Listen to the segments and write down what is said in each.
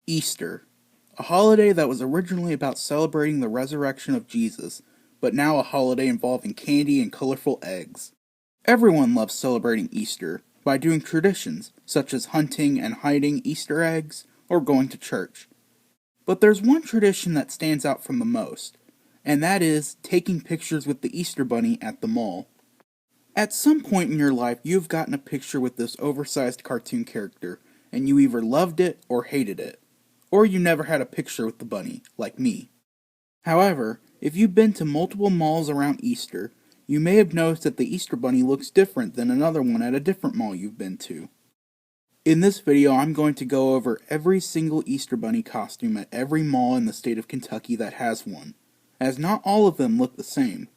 Easter, a holiday that was originally about celebrating the resurrection of Jesus, but now a holiday involving candy and colorful eggs. Everyone loves celebrating Easter by doing traditions such as hunting and hiding Easter eggs or going to church. But there's one tradition that stands out from the most, and that is taking pictures with the Easter Bunny at the mall. At some point in your life, you've gotten a picture with this oversized cartoon character, and you either loved it or hated it. Or you never had a picture with the bunny, like me. However, if you've been to multiple malls around Easter, you may have noticed that the Easter Bunny looks different than another one at a different mall you've been to. In this video, I'm going to go over every single Easter Bunny costume at every mall in the state of Kentucky that has one, as not all of them look the same.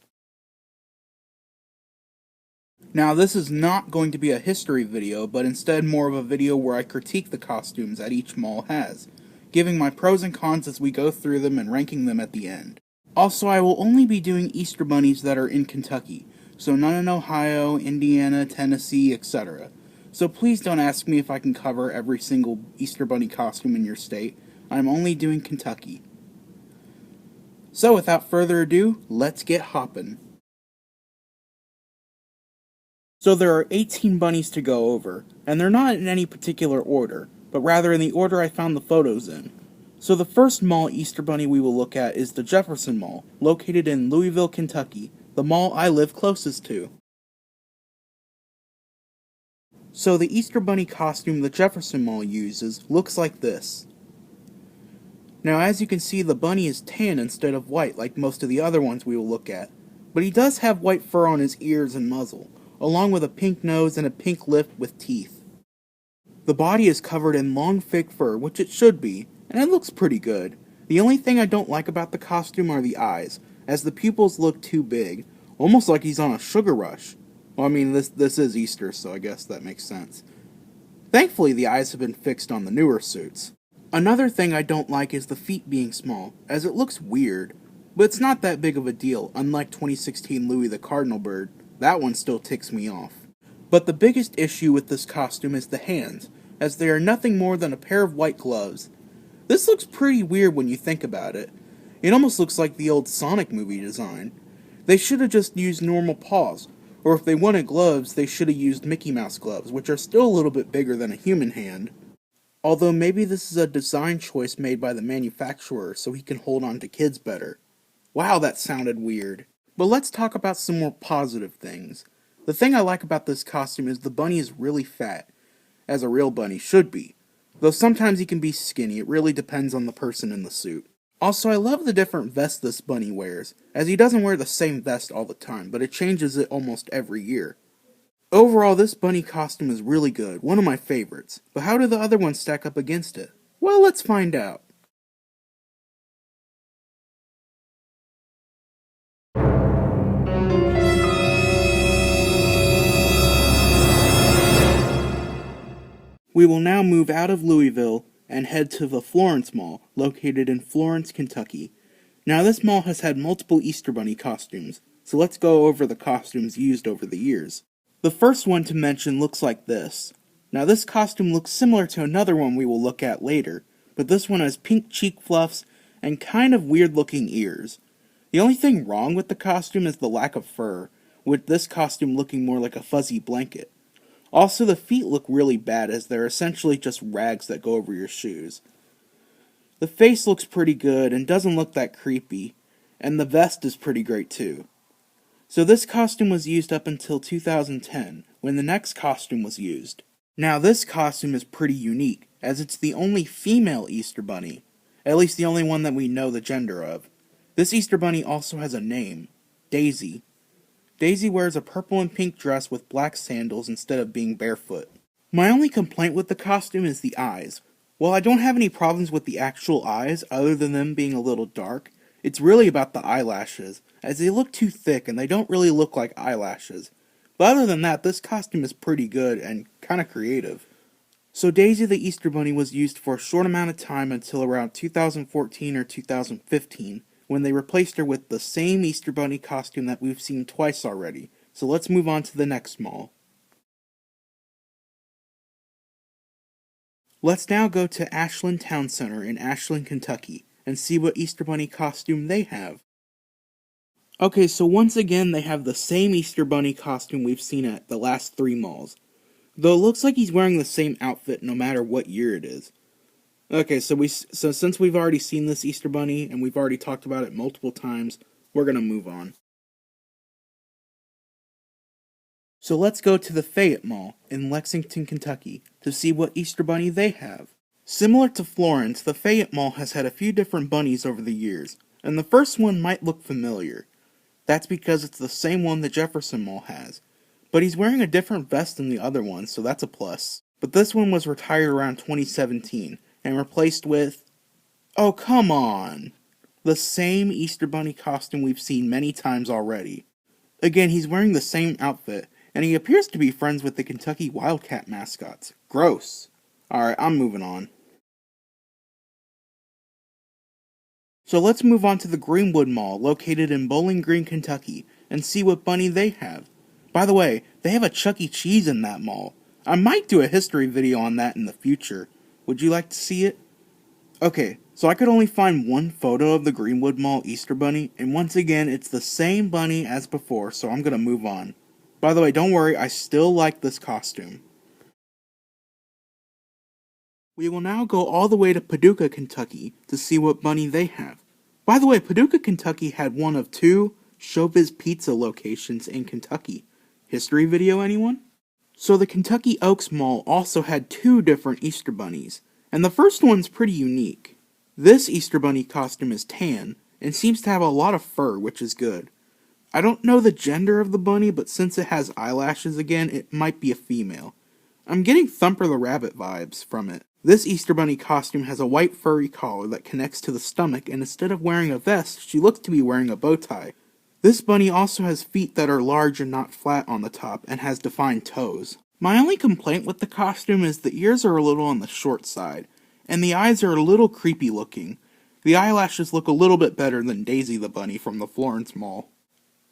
Now, this is not going to be a history video, but instead more of a video where I critique the costumes that each mall has, giving my pros and cons as we go through them and ranking them at the end. Also, I will only be doing Easter Bunnies that are in Kentucky, so none in Ohio, Indiana, Tennessee, etc. So please don't ask me if I can cover every single Easter Bunny costume in your state. I'm only doing Kentucky. So without further ado, let's get hoppin'. So there are 18 bunnies to go over, and they're not in any particular order, but rather in the order I found the photos in. So the first mall Easter Bunny we will look at is the Jefferson Mall, located in Louisville, Kentucky, the mall I live closest to. So the Easter Bunny costume the Jefferson Mall uses looks like this. Now as you can see, the bunny is tan instead of white like most of the other ones we will look at, but he does have white fur on his ears and muzzle, along with a pink nose and a pink lip with teeth. The body is covered in long fake fur, which it should be, and it looks pretty good. The only thing I don't like about the costume are the eyes, as the pupils look too big, almost like he's on a sugar rush. Well, I mean, this is Easter, so I guess that makes sense. Thankfully, the eyes have been fixed on the newer suits. Another thing I don't like is the feet being small, as it looks weird, but it's not that big of a deal, unlike 2016 Louis the Cardinal Bird. That one still ticks me off. But the biggest issue with this costume is the hands, as they are nothing more than a pair of white gloves. This looks pretty weird when you think about it. It almost looks like the old Sonic movie design. They should have just used normal paws, or if they wanted gloves, they should have used Mickey Mouse gloves, which are still a little bit bigger than a human hand. Although maybe this is a design choice made by the manufacturer so he can hold on to kids better. Wow, that sounded weird. But let's talk about some more positive things. The thing I like about this costume is the bunny is really fat, as a real bunny should be. Though sometimes he can be skinny, it really depends on the person in the suit. Also, I love the different vests this bunny wears, as he doesn't wear the same vest all the time, but it changes it almost every year. Overall, this bunny costume is really good, one of my favorites, but how do the other ones stack up against it? Well, let's find out. We will now move out of Louisville and head to the Florence Mall, located in Florence, Kentucky. Now this mall has had multiple Easter Bunny costumes, so let's go over the costumes used over the years. The first one to mention looks like this. Now this costume looks similar to another one we will look at later, but this one has pink cheek fluffs and kind of weird looking ears. The only thing wrong with the costume is the lack of fur, with this costume looking more like a fuzzy blanket. Also, the feet look really bad as they're essentially just rags that go over your shoes. The face looks pretty good and doesn't look that creepy, and the vest is pretty great too. So this costume was used up until 2010, when the next costume was used. Now this costume is pretty unique, as it's the only female Easter Bunny, at least the only one that we know the gender of. This Easter Bunny also has a name, Daisy. Daisy wears a purple and pink dress with black sandals instead of being barefoot. My only complaint with the costume is the eyes. While I don't have any problems with the actual eyes, other than them being a little dark, it's really about the eyelashes, as they look too thick and they don't really look like eyelashes. But other than that, this costume is pretty good and kinda creative. So Daisy the Easter Bunny was used for a short amount of time until around 2014 or 2015, when they replaced her with the same Easter Bunny costume that we've seen twice already. So let's move on to the next mall. Let's now go to Ashland Town Center in Ashland, Kentucky, and see what Easter Bunny costume they have. Okay, so once again they have the same Easter Bunny costume we've seen at the last 3 malls. Though it looks like he's wearing the same outfit no matter what year it is. Okay, so since we've already seen this Easter Bunny, and we've already talked about it multiple times, we're gonna move on. So let's go to the Fayette Mall in Lexington, Kentucky, to see what Easter Bunny they have. Similar to Florence, the Fayette Mall has had a few different bunnies over the years, and the first one might look familiar. That's because it's the same one the Jefferson Mall has. But he's wearing a different vest than the other ones, so that's a plus. But this one was retired around 2017, and replaced with... oh, come on! The same Easter Bunny costume we've seen many times already. Again, he's wearing the same outfit, and he appears to be friends with the Kentucky Wildcat mascots. Gross. Alright, I'm moving on. So let's move on to the Greenwood Mall, located in Bowling Green, Kentucky, and see what bunny they have. By the way, they have a Chuck E. Cheese in that mall. I might do a history video on that in the future. Would you like to see it? Okay, so I could only find one photo of the Greenwood Mall Easter Bunny, and once again, it's the same bunny as before, so I'm gonna move on. By the way, don't worry, I still like this costume. We will now go all the way to Paducah, Kentucky, to see what bunny they have. By the way, Paducah, Kentucky had one of 2 Showbiz Pizza locations in Kentucky. History video, anyone? So the Kentucky Oaks Mall also had 2 different Easter bunnies, and the first one's pretty unique. This Easter bunny costume is tan, and seems to have a lot of fur, which is good. I don't know the gender of the bunny, but since it has eyelashes again, it might be a female. I'm getting Thumper the Rabbit vibes from it. This Easter Bunny costume has a white furry collar that connects to the stomach, and instead of wearing a vest, she looks to be wearing a bow tie. This bunny also has feet that are large and not flat on the top, and has defined toes. My only complaint with the costume is the ears are a little on the short side, and the eyes are a little creepy looking. The eyelashes look a little bit better than Daisy the Bunny from the Florence Mall.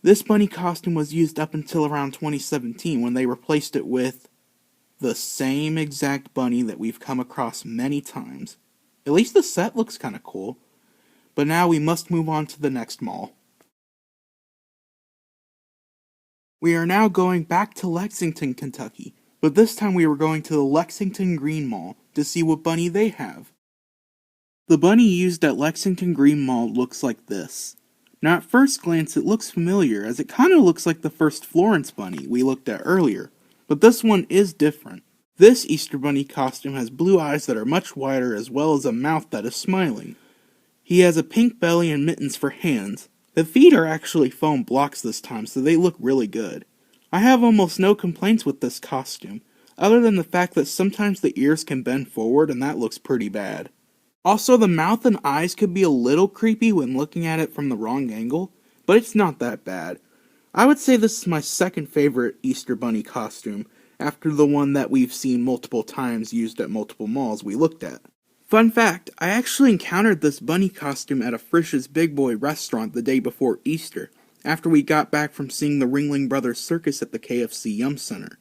This bunny costume was used up until around 2017 when they replaced it with the same exact bunny that we've come across many times. At least the set looks kinda cool. But now we must move on to the next mall. We are now going back to Lexington, Kentucky, but this time we were going to the Lexington Green Mall to see what bunny they have. The bunny used at Lexington Green Mall looks like this. Now at first glance it looks familiar, as it kinda looks like the first Florence bunny we looked at earlier. But this one is different. This Easter Bunny costume has blue eyes that are much wider as well as a mouth that is smiling. He has a pink belly and mittens for hands. The feet are actually foam blocks this time, so they look really good. I have almost no complaints with this costume, other than the fact that sometimes the ears can bend forward and that looks pretty bad. Also, the mouth and eyes could be a little creepy when looking at it from the wrong angle, but it's not that bad. I would say this is my second favorite Easter Bunny costume, after the one that we've seen multiple times used at multiple malls we looked at. Fun fact, I actually encountered this bunny costume at a Frisch's Big Boy restaurant the day before Easter, after we got back from seeing the Ringling Brothers Circus at the KFC Yum Center.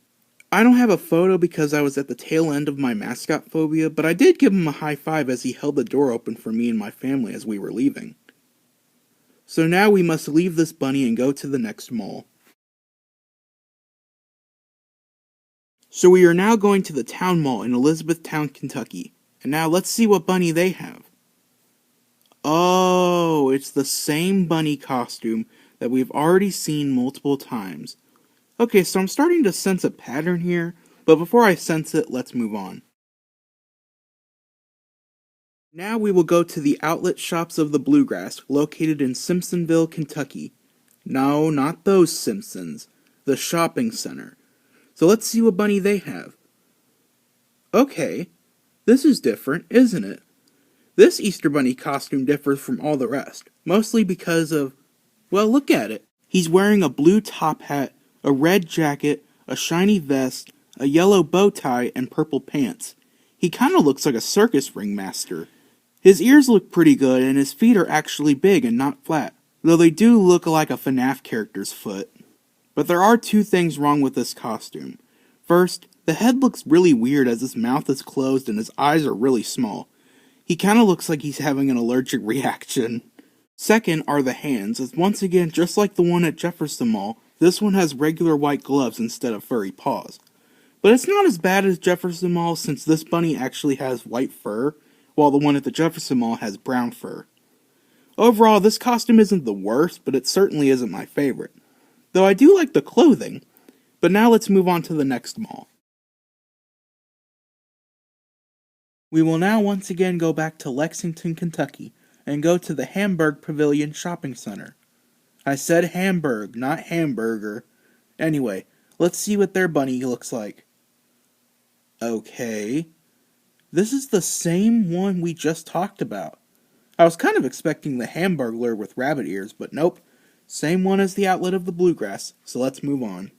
I don't have a photo because I was at the tail end of my mascot phobia, but I did give him a high five as he held the door open for me and my family as we were leaving. So now we must leave this bunny and go to the next mall. So we are now going to the Town Mall in Elizabethtown, Kentucky. And now let's see what bunny they have. Oh, it's the same bunny costume that we've already seen multiple times. Okay, so I'm starting to sense a pattern here, but before I sense it, let's move on. Now we will go to the outlet shops of the Bluegrass, located in Simpsonville, Kentucky. No, not those Simpsons. The shopping center. So let's see what bunny they have. Okay, this is different, isn't it? This Easter Bunny costume differs from all the rest, mostly because of, well, look at it. He's wearing a blue top hat, a red jacket, a shiny vest, a yellow bow tie, and purple pants. He kinda looks like a circus ringmaster. His ears look pretty good, and his feet are actually big and not flat, though they do look like a FNAF character's foot. But there are 2 things wrong with this costume. First, The head looks really weird as his mouth is closed and his eyes are really small. He kinda looks like he's having an allergic reaction. Second are the hands, as once again, just like the one at Jefferson Mall, this one has regular white gloves instead of furry paws. But it's not as bad as Jefferson Mall since this bunny actually has white fur, while the one at the Jefferson Mall has brown fur. Overall, this costume isn't the worst, but it certainly isn't my favorite. Though I do like the clothing. But now let's move on to the next mall. We will now once again go back to Lexington, Kentucky, and go to the Hamburg Pavilion shopping center. I said Hamburg, not hamburger. Anyway, let's see what their bunny looks like. Okay. This is the same one we just talked about. I was kind of expecting the Hamburglar with rabbit ears, but nope. Same one as the outlet of the Bluegrass, so let's move on.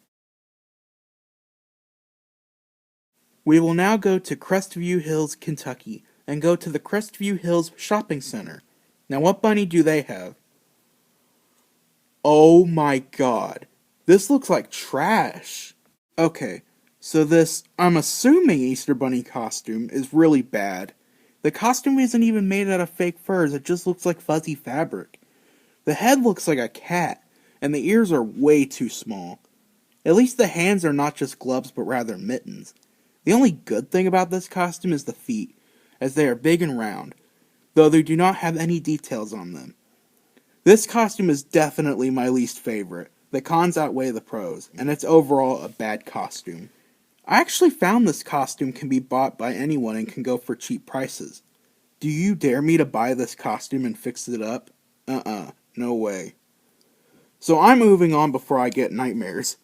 We will now go to Crestview Hills, Kentucky, and go to the Crestview Hills shopping center. Now what bunny do they have? Oh my god. This looks like trash. Okay, so this, I'm assuming Easter Bunny costume is really bad. The costume isn't even made out of fake furs, it just looks like fuzzy fabric. The head looks like a cat, and the ears are way too small. At least the hands are not just gloves but rather mittens. The only good thing about this costume is the feet, as they are big and round, though they do not have any details on them. This costume is definitely my least favorite. The cons outweigh the pros, and it's overall a bad costume. I actually found this costume can be bought by anyone and can go for cheap prices. Do you dare me to buy this costume and fix it up? No way. So I'm moving on before I get nightmares.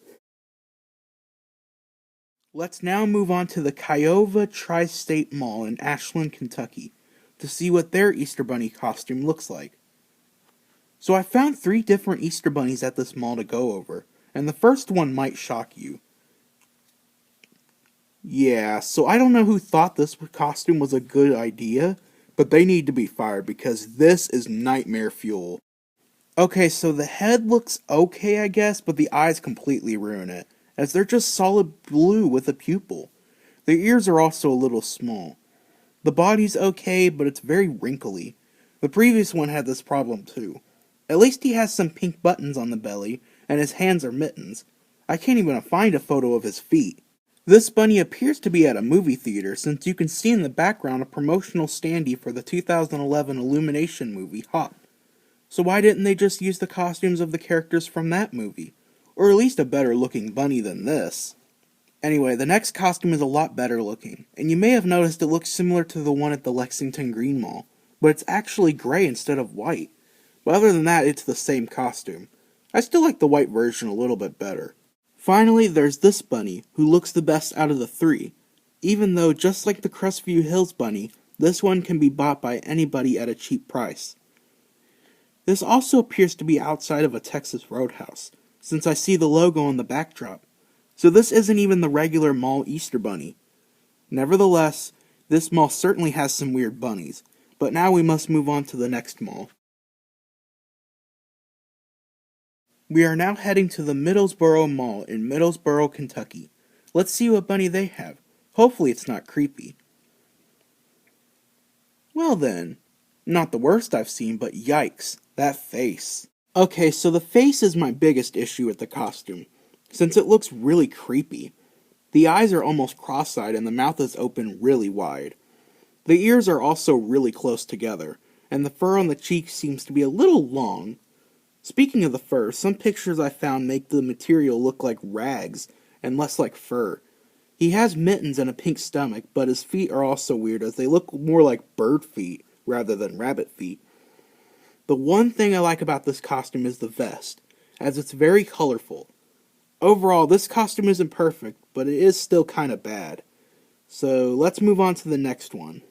Let's now move on to the Kiowa Tri-State Mall in Ashland, Kentucky, to see what their Easter Bunny costume looks like. So I found 3 different Easter Bunnies at this mall to go over, and the first one might shock you. Yeah, so I don't know who thought this costume was a good idea, but they need to be fired because this is nightmare fuel. Okay, so the head looks okay, I guess, but the eyes completely ruin it, as they're just solid blue with a pupil. Their ears are also a little small. The body's okay, but it's very wrinkly. The previous one had this problem too. At least he has some pink buttons on the belly, and his hands are mittens. I can't even find a photo of his feet. This bunny appears to be at a movie theater, since you can see in the background a promotional standee for the 2011 Illumination movie, Hot. So why didn't they just use the costumes of the characters from that movie? Or at least a better looking bunny than this. Anyway, the next costume is a lot better looking, and you may have noticed it looks similar to the one at the Lexington Green Mall, but it's actually gray instead of white. But other than that, it's the same costume. I still like the white version a little bit better. Finally, there's this bunny, who looks the best out of the 3, even though, just like the Crestview Hills bunny, this one can be bought by anybody at a cheap price. This also appears to be outside of a Texas Roadhouse, since I see the logo on the backdrop, so this isn't even the regular mall Easter Bunny. Nevertheless, this mall certainly has some weird bunnies, but now we must move on to the next mall. We are now heading to the Middlesborough Mall in Middlesborough, Kentucky. Let's see what bunny they have. Hopefully it's not creepy. Well then, not the worst I've seen, but yikes, that face. Okay, so the face is my biggest issue with the costume, since it looks really creepy. The eyes are almost cross-eyed and the mouth is open really wide. The ears are also really close together, and the fur on the cheeks seems to be a little long. Speaking of the fur, some pictures I found make the material look like rags and less like fur. He has mittens and a pink stomach, but his feet are also weird as they look more like bird feet rather than rabbit feet. The one thing I like about this costume is the vest, as it's very colorful. Overall, this costume isn't perfect, but it is still kinda bad. So let's move on to the next one.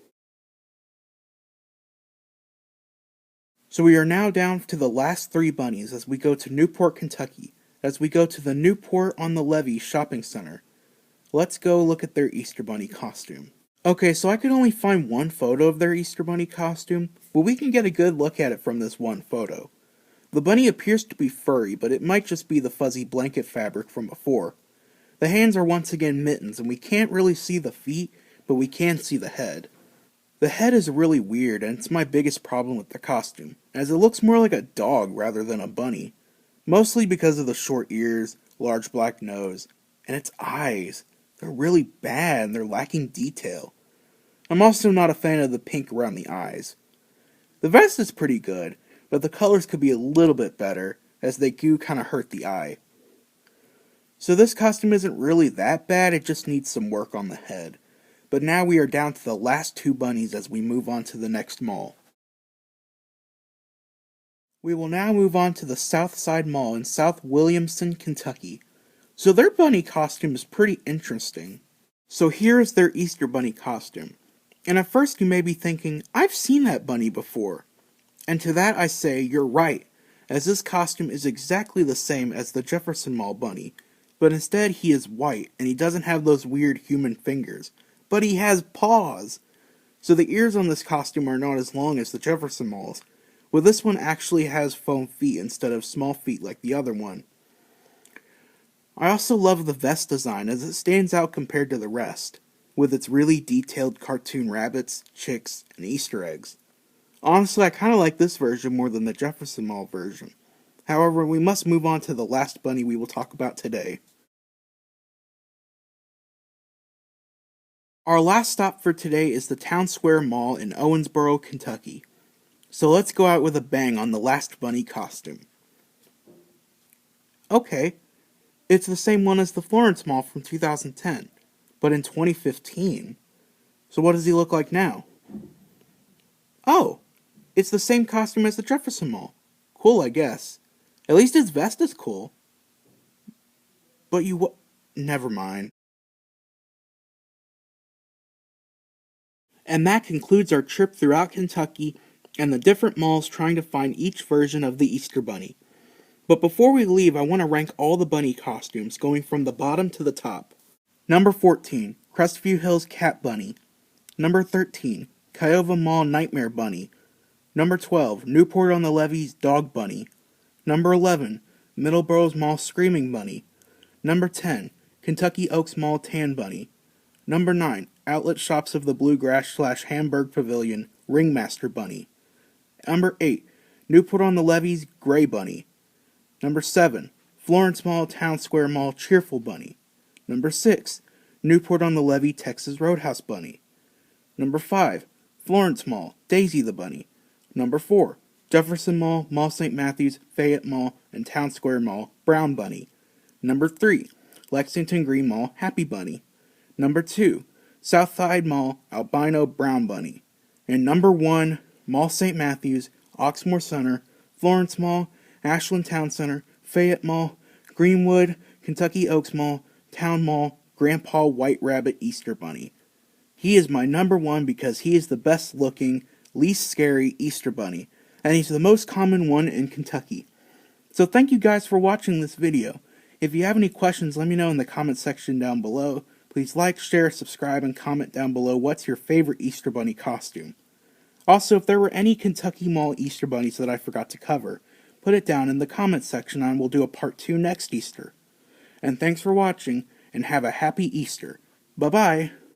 So we are now down to the last 3 bunnies as we go to Newport, Kentucky, as we go to the Newport on the Levee shopping center. Let's go look at their Easter Bunny costume. Okay, so I could only find one photo of their Easter Bunny costume, but we can get a good look at it from this one photo. The bunny appears to be furry, but it might just be the fuzzy blanket fabric from before. The hands are once again mittens, and we can't really see the feet, but we can see the head. The head is really weird, and it's my biggest problem with the costume, as it looks more like a dog rather than a bunny. Mostly because of the short ears, large black nose, and its eyes. They're really bad, and they're lacking detail. I'm also not a fan of the pink around the eyes. The vest is pretty good, but the colors could be a little bit better, as they do kind of hurt the eye. So this costume isn't really that bad, it just needs some work on the head. But now we are down to the last two bunnies as we move on to the next mall. We will now move on to the South Side Mall in South Williamson, Kentucky. So their bunny costume is pretty interesting. So here is their Easter bunny costume. And at first you may be thinking, I've seen that bunny before. And to that I say, you're right, as this costume is exactly the same as the Jefferson Mall bunny, but instead he is white and he doesn't have those weird human fingers. But he has paws! So the ears on this costume are not as long as the Jefferson Mall's, but this one actually has foam feet instead of small feet like the other one. I also love the vest design as it stands out compared to the rest, with its really detailed cartoon rabbits, chicks, and Easter eggs. Honestly, I kinda like this version more than the Jefferson Mall version. However, we must move on to the last bunny we will talk about today. Our last stop for today is the Town Square Mall in Owensboro, Kentucky. So let's go out with a bang on the last bunny costume. Okay, it's the same one as the Florence Mall from 2010, but in 2015. So what does he look like now? Oh, it's the same costume as the Jefferson Mall. Cool, I guess. At least his vest is cool. But never mind. And that concludes our trip throughout Kentucky and the different malls trying to find each version of the Easter Bunny. But before we leave, I want to rank all the bunny costumes, going from the bottom to the top. Number 14, Crestview Hills Cat Bunny. Number 13, Kiowa Mall Nightmare Bunny. Number 12, Newport on the Levee's Dog Bunny. Number 11, Middlesborough Mall Screaming Bunny. Number 10, Kentucky Oaks Mall Tan Bunny. Number 9, Outlet Shops of the Bluegrass / Hamburg Pavilion Ringmaster Bunny. Number 8, Newport on the Levee's Gray Bunny. Number 7, Florence Mall Town Square Mall Cheerful Bunny. Number 6, Newport on the Levee Texas Roadhouse Bunny. Number 5, Florence Mall Daisy the Bunny. Number 4, Jefferson Mall, Mall St. Matthews, Fayette Mall, and Town Square Mall Brown Bunny. Number 3, Lexington Green Mall Happy Bunny. Number 2, Southside Mall Albino Brown Bunny. And number 1, Mall St. Matthews, Oxmoor Center, Florence Mall, Ashland Town Center, Fayette Mall, Greenwood, Kentucky Oaks Mall, Town Mall, Grandpa White Rabbit Easter Bunny. He is my number 1 because he is the best looking, least scary Easter Bunny, and he's the most common one in Kentucky. So thank you guys for watching this video. If you have any questions, let me know in the comment section down below. Please like, share, subscribe, and comment down below what's your favorite Easter Bunny costume. Also, if there were any Kentucky Mall Easter Bunnies that I forgot to cover, put it down in the comment section and we'll do a part 2 next Easter. And thanks for watching, and have a happy Easter. Bye-bye!